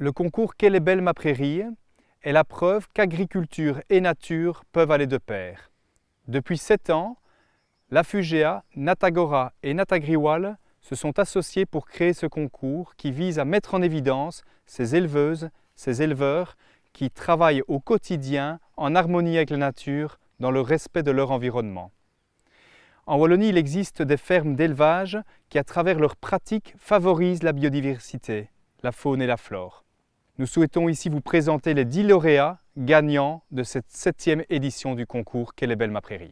Le concours Quelle est belle ma prairie est la preuve qu'agriculture et nature peuvent aller de pair. Depuis 7 ans, la FUGEA, Natagora et Natagriwal se sont associés pour créer ce concours qui vise à mettre en évidence ces éleveuses, ces éleveurs qui travaillent au quotidien en harmonie avec la nature dans le respect de leur environnement. En Wallonie, il existe des fermes d'élevage qui, à travers leurs pratiques, favorisent la biodiversité, la faune et la flore. Nous souhaitons ici vous présenter les 10 lauréats gagnants de cette 7e édition du concours Quelle est belle ma prairie.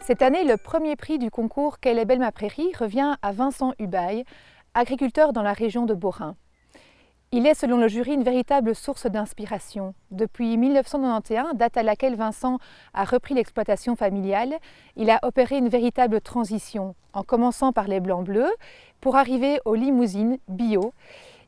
Cette année, le premier prix du concours Quelle est belle ma prairie revient à Vincent Hubail, agriculteur dans la région de Beaurain. Il est, selon le jury, une véritable source d'inspiration. Depuis 1991, date à laquelle Vincent a repris l'exploitation familiale, il a opéré une véritable transition, en commençant par les blancs-bleus, pour arriver aux limousines bio.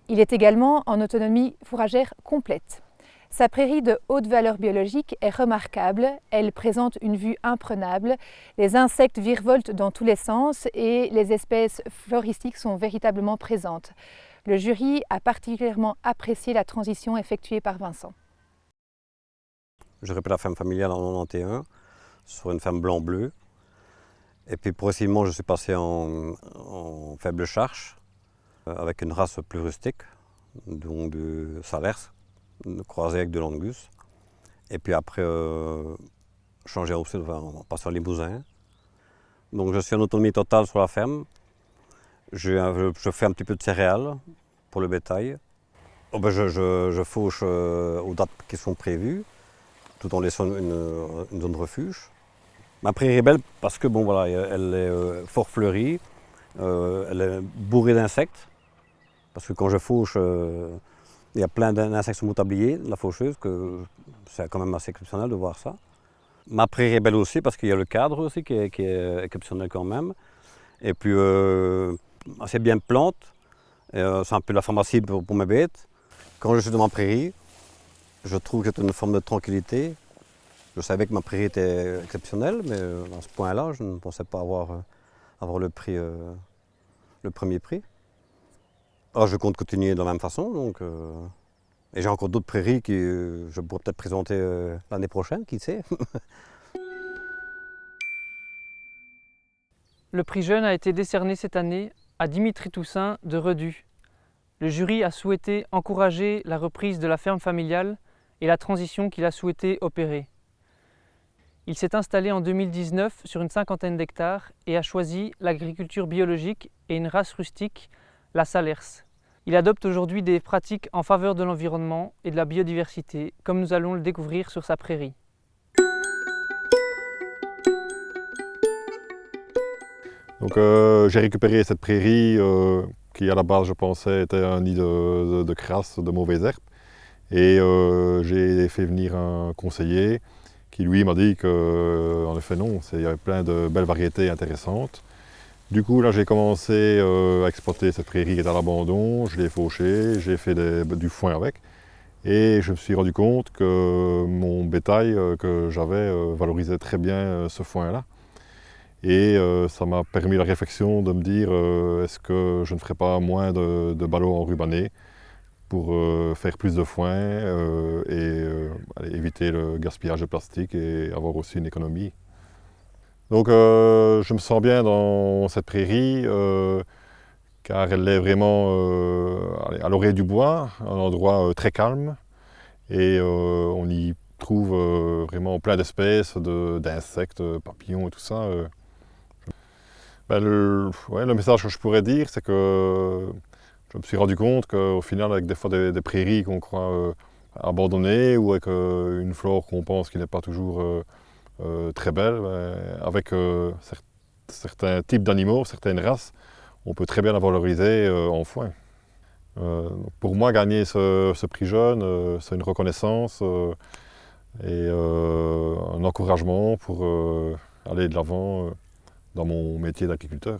Il est également en autonomie fourragère complète. Sa prairie de haute valeur biologique est remarquable, elle présente une vue imprenable, les insectes virevoltent dans tous les sens et les espèces floristiques sont véritablement présentes. Le jury a particulièrement apprécié la transition effectuée par Vincent. J'ai repris la ferme familiale en 1991 sur une ferme blanc-bleu. Et puis progressivement, je suis passé en faible charge avec une race plus rustique, donc de Salers, croisé avec de l'Angus. Et puis après, changer aussi, en passant en Limousin. Donc je suis en autonomie totale sur la ferme. Je fais un petit peu de céréales pour le bétail. Je fauche aux dates qui sont prévues, tout en laissant une zone de refuge. Ma prairie est belle parce que bon, voilà, elle est fort fleurie, elle est bourrée d'insectes. Parce que quand je fauche, il y a plein d'insectes sur mon tablier, la faucheuse, que c'est quand même assez exceptionnel de voir ça. Ma prairie est belle aussi parce qu'il y a le cadre aussi qui est exceptionnel quand même. Et puis assez bien de plantes, c'est un peu la pharmacie pour mes bêtes. Quand je suis dans ma prairie, je trouve que c'est une forme de tranquillité. Je savais que ma prairie était exceptionnelle, mais à ce point-là, je ne pensais pas avoir le prix, le premier prix. Alors, je compte continuer de la même façon, donc, et j'ai encore d'autres prairies que je pourrais peut-être présenter l'année prochaine, qui sait. Le prix jeune a été décerné cette année à Dimitri Toussaint de Redus. Le jury a souhaité encourager la reprise de la ferme familiale et la transition qu'il a souhaité opérer. Il s'est installé en 2019 sur une 50aine d'hectares et a choisi l'agriculture biologique et une race rustique, la Salers. Il adopte aujourd'hui des pratiques en faveur de l'environnement et de la biodiversité, comme nous allons le découvrir sur sa prairie. Donc j'ai récupéré cette prairie qui à la base je pensais était un nid de crasse, de mauvaises herbes. Et j'ai fait venir un conseiller qui lui m'a dit qu'en effet non, il y avait plein de belles variétés intéressantes. Du coup là j'ai commencé à exploiter cette prairie qui est à l'abandon, je l'ai fauchée, j'ai fait du foin avec. Et je me suis rendu compte que mon bétail que j'avais valorisait très bien ce foin-là. Et ça m'a permis la réflexion de me dire est-ce que je ne ferais pas moins de ballots enrubanés pour faire plus de foin et éviter le gaspillage de plastique et avoir aussi une économie. Donc je me sens bien dans cette prairie car elle est vraiment à l'orée du bois, un endroit très calme et on y trouve vraiment plein d'espèces, d'insectes, papillons et tout ça. Le message que je pourrais dire, c'est que je me suis rendu compte qu'au final, avec des fois des prairies qu'on croit abandonnées ou avec une flore qu'on pense qui n'est pas toujours très belle, avec certains types d'animaux, certaines races, on peut très bien la valoriser en foin. Pour moi, gagner ce prix jeune, c'est une reconnaissance et un encouragement pour aller de l'avant dans mon métier d'agriculteur.